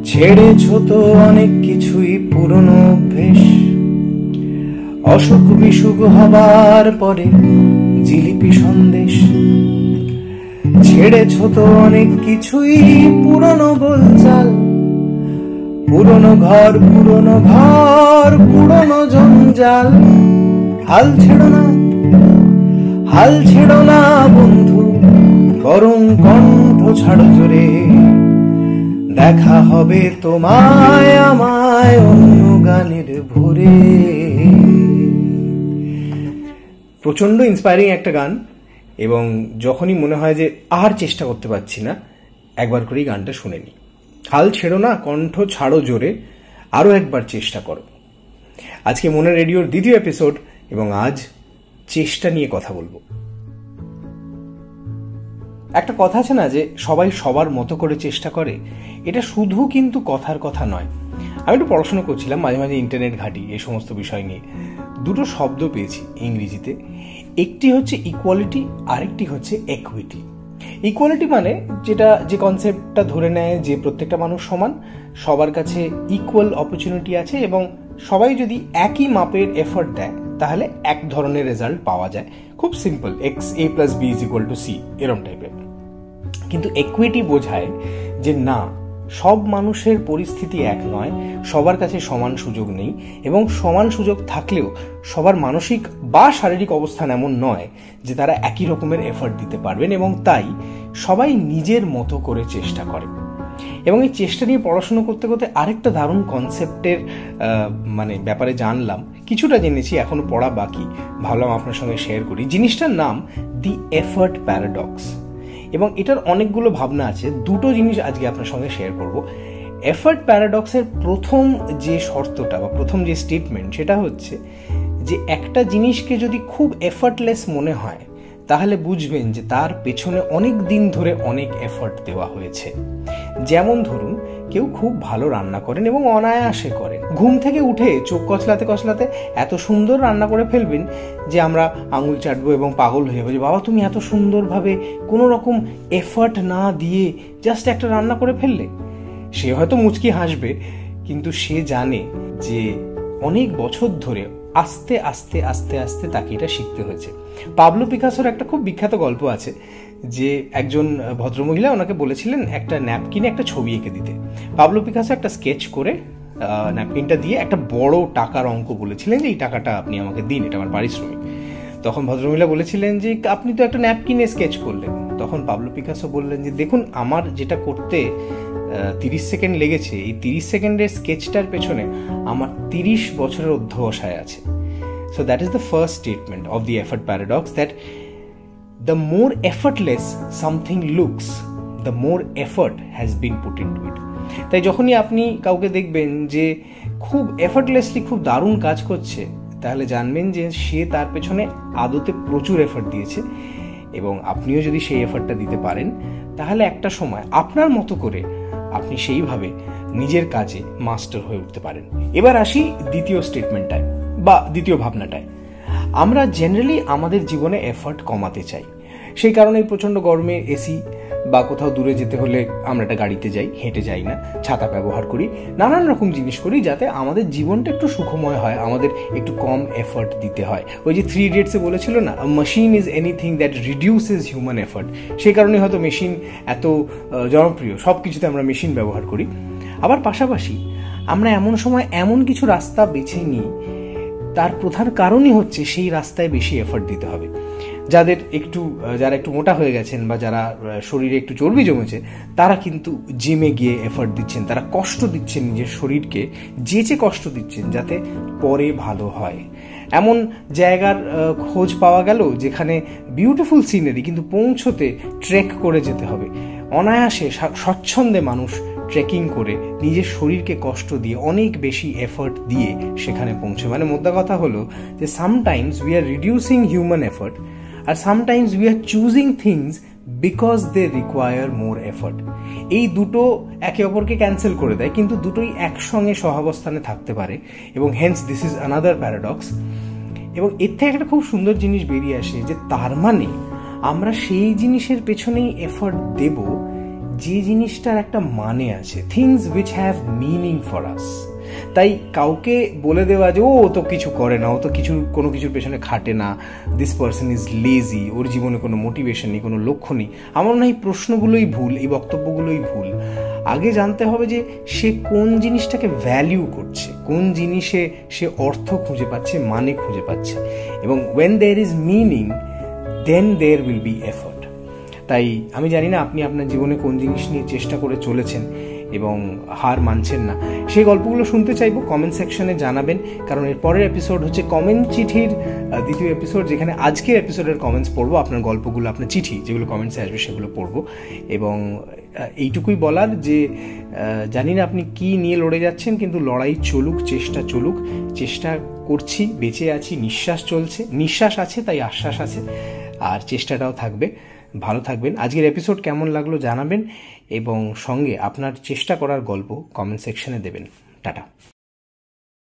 ছেড়েছ তো অনেক কিছুই পুরনো অভ্যেস, অসুখ বিসুখ হবার পরে জিলিপি সন্দেশ। ছেড়েছ তো অনেক কিছুই পুরনো গোলচাল, পুরনো ঘর পুরনো জঞ্জাল। হাল ছেড়ো না বন্ধু, বরং কণ্ঠ ছাড়ো জোরে। দেখা হবে তোমায় আমায় অন্য গানের ভোরে। প্রচন্ড ইন্সপায়ারিং একটা গান, এবং যখনই মনে হয় যে আর চেষ্টা করতে পারছি না, একবার করেই গানটা শুনে নি। হাল ছেড়ো না, কণ্ঠ ছাড়ো জোরে, আরো একবার চেষ্টা করো। আজকে মনে রেডিওর দ্বিতীয় এপিসোড, এবং আজ চেষ্টা নিয়ে কথা বলবো। একটা কথা আছে না যে সবাই সবার মতো করে চেষ্টা করে, এটা শুধু কিন্তু কথার কথা নয়। আমি একটু পড়াশোনা করছিলাম, মাঝে মাঝে ইন্টারনেট ঘাঁটি এই সমস্ত বিষয় নিয়ে। দুটো শব্দ পেয়েছি ইংরেজিতে, একটি হচ্ছে ইকুয়ালিটি, আরেকটি হচ্ছে একুইটি। ইকুয়ালিটি মানে যে কনসেপ্টটা ধরে নেয় যে প্রত্যেকটা মানুষ সমান, সবার কাছে ইকুয়াল অপরচুনিটি আছে, এবং সবাই যদি একই মাপের এফর্ট দেয় তাহলে এক ধরনের রেজাল্ট পাওয়া যায়। খুব সিম্পল, a+b=c, এরকম টাইপের। কিন্তু একুইটি বোঝায় যে না, সব মানুষের পরিস্থিতি এক নয়, সবার কাছে সমান সুযোগ নেই, এবং সমান সুযোগ থাকলেও সবার মানসিক বা শারীরিক অবস্থান এমন নয় যে তারা একই রকমের এফর্ট দিতে পারবেন, এবং তাই সবাই নিজের মতো করে চেষ্টা করে। এবং এই চেষ্টা নিয়ে পড়াশোনা করতে করতে আরেকটা দারুণ কনসেপ্টের ব্যাপারে জানলাম, কিছুটা জেনেছি, এখনো পড়া বাকি, ভাবলাম আপনার সঙ্গে শেয়ার করি। জিনিসটার নাম দি এফর্ট প্যারাডক্স, এবং এটার অনেকগুলো ভাবনা আছে। দুটো জিনিস আজকে আপনার সঙ্গে শেয়ার করব। এফর্ট প্যারাডক্সের প্রথম যে শর্তটা বা প্রথম যে স্টেটমেন্ট, সেটা হচ্ছে যে একটা জিনিসকে যদি খুব এফর্টলেস মনে হয় তাহলে বুঝবেন যে তার পেছনে অনেক দিন ধরে অনেক এফর্ট দেওয়া হয়েছে। যেমন ধরুন, কেউ খুব ভালো রান্না করেন এবং অনায়াসে করেন, ঘুম থেকে উঠে চোখ কচলাতে কচলাতে এত সুন্দর রান্না করে ফেলবেন যে আমরা আঙুল চাটবো এবং পাগল হয়ে যাবো যে বাবা তুমি এত সুন্দরভাবে কোনো রকম এফর্ট না দিয়ে জাস্ট একটা রান্না করে ফেললে। সে হয়তো মুচকি হাসবে, কিন্তু সে জানে যে অনেক বছর ধরে আস্তে আস্তে আস্তে আস্তে তাকে এটা শিখতে হয়েছে। পাবলো পিকাসোর একটা খুব বিখ্যাত গল্প আছে যে একজন ভদ্রমহিলা ওনাকে বলেছিলেন একটা ন্যাপকিনে একটা ছবি এঁকে দিতে। পাবলো পিকাসো একটা স্কেচ করে ন্যাপকিনটা দিয়ে একটা বড় টাকার অঙ্ক বলেছিলেন যে এই টাকাটা আপনি আমাকে দিন, এটা আমার পারিশ্রমিক। তখন ভদ্রমহিলা বলেছিলেন যে আপনি তো একটা ন্যাপকিনে স্কেচ করলেন। তখন পাবলো পিকাসো বললেন যে দেখুন, আমার যেটা করতে 30 সেকেন্ড লেগেছে, এই 30 সেকেন্ডের স্কেচটার পেছনে আমার 30 বছরের অধ্যবসায় আছে। So that is the first statement of the effort paradox, that the more effortless something looks, the more effort has been put into it. তাই যখনই আপনি কাউকে দেখবেন যে খুব এফর্টলেসলি খুব দারুণ কাজ করছে, তাহলে জানবেন যে সে তার পেছনে আদতে প্রচুর এফর্ট দিয়েছে, এবং আপনিও যদি সেই এফর্টটা দিতে পারেন তাহলে একটা সময় আপনার মতো করে আপনি সেইভাবে নিজের কাজে মাস্টার হয়ে উঠতে পারেন। এবার আসি দ্বিতীয় স্টেটমেন্টটায় বা দ্বিতীয় ভাবনাটায়। আমরা জেনারেলি আমাদের জীবনে এফর্ট কমাতে চাই, সেই কারণে প্রচণ্ড গরমে এসি বা কোথাও দূরে যেতে হলে আমরা একটা গাড়িতে যাই, হেঁটে যাই না, ছাতা ব্যবহার করি, নানান রকম জিনিস করি যাতে আমাদের জীবনটা একটু সুখময় হয়, আমাদের একটু কম এফর্ট দিতে হয়। ওই যে 3 Idiots-এ বলেছিল না, machine is anything that reduces human effort. সেই কারণে হয়তো মেশিন এত জনপ্রিয়, সব কিছুতে আমরা মেশিন ব্যবহার করি। আবার পাশাপাশি আমরা এমন সময় এমন কিছু রাস্তা বেছে নিই, তার প্রধান কারণই হচ্ছে সেই রাস্তায় বেশি এফর্ট দিতে হবে। যারা একটু মোটা হয়ে গেছেন বা যারা শরীরে একটু চর্বি জমেছে, তারা কিন্তু জিমে গিয়ে এফর্ট দিচ্ছেন, তারা কষ্ট দিচ্ছেন নিজের শরীরকে, যেচে কষ্ট দিচ্ছেন যাতে পরে ভালো হয়। এমন জায়গার খোঁজ পাওয়া গেল যেখানে বিউটিফুল সিনারি, কিন্তু পৌঁছতে ট্রেক করে যেতে হবে। অনায়াসে স্বচ্ছন্দে মানুষ ট্রেকিং করে নিজের শরীরকে কষ্ট দিয়ে অনেক বেশি এফর্ট দিয়ে সেখানে পৌঁছে। মোদ্দা কথা হলো যে sometimes we are reducing human effort, আর sometimes we are choosing things because they require more effort. এই দুটো একে অপরকে ক্যান্সেল করে দেয়, কিন্তু দুটোই একসঙ্গে সহাবস্থানে থাকতে পারে, এবং hence this is another paradox. এবং এর থেকে একটা খুব সুন্দর জিনিস বেরিয়ে আসে যে তার মানে আমরা সেই জিনিসের পেছনেই এফর্ট দেব যে জিনিসটার একটা মানে আছে, things which have meaning for us. তাই কাউকে বলে দেওয়া যে ও তো কিছু করে না, ও তো কোনো কিছুর পেছনে খাটে না, দিস পার্সন ইজ লেজি, ওর জীবনে কোনো মোটিভেশন নেই, কোনো লক্ষ্য নেই, আমার মনে হয় এই প্রশ্নগুলোই ভুল, এই বক্তব্যগুলোই ভুল। আগে জানতে হবে যে সে কোন জিনিসটাকে ভ্যালিউ করছে, কোন জিনিসে সে অর্থ খুঁজে পাচ্ছে, মানে খুঁজে পাচ্ছে। এবং when there is meaning then there will be effort. তাই আমি জানি না আপনি আপনার জীবনে কোন জিনিস নিয়ে চেষ্টা করে চলেছেন এবং হার মানছেন না, সেই গল্পগুলো শুনতে চাইবো, কমেন্ট সেকশনে জানাবেন। কারণ এর পরের এপিসোড হচ্ছে কমেন্ট চিঠির দ্বিতীয় এপিসোড, যেখানে আজকের এপিসোডের কমেন্টস পড়বো, আপনার গল্পগুলো, আপনার চিঠি যেগুলো কমেন্টসে আসবে সেগুলো পড়বো। এবং এইটুকুই বলার যে জানি না আপনি কি নিয়ে লড়ে যাচ্ছেন, কিন্তু লড়াই চলুক, চেষ্টা চলুক, চেষ্টা করছি, বেঁচে আছি, নিঃশ্বাস চলছে, নিঃশ্বাস আছে তাই আশ্বাস আছে, আর চেষ্টাটাও থাকবে। ভালো থাকবেন। আজকের এপিসোড কেমন লাগলো জানাবেন এবং সঙ্গে আপনার চেষ্টা করার গল্প কমেন্ট সেকশনে দেবেন। টাটা।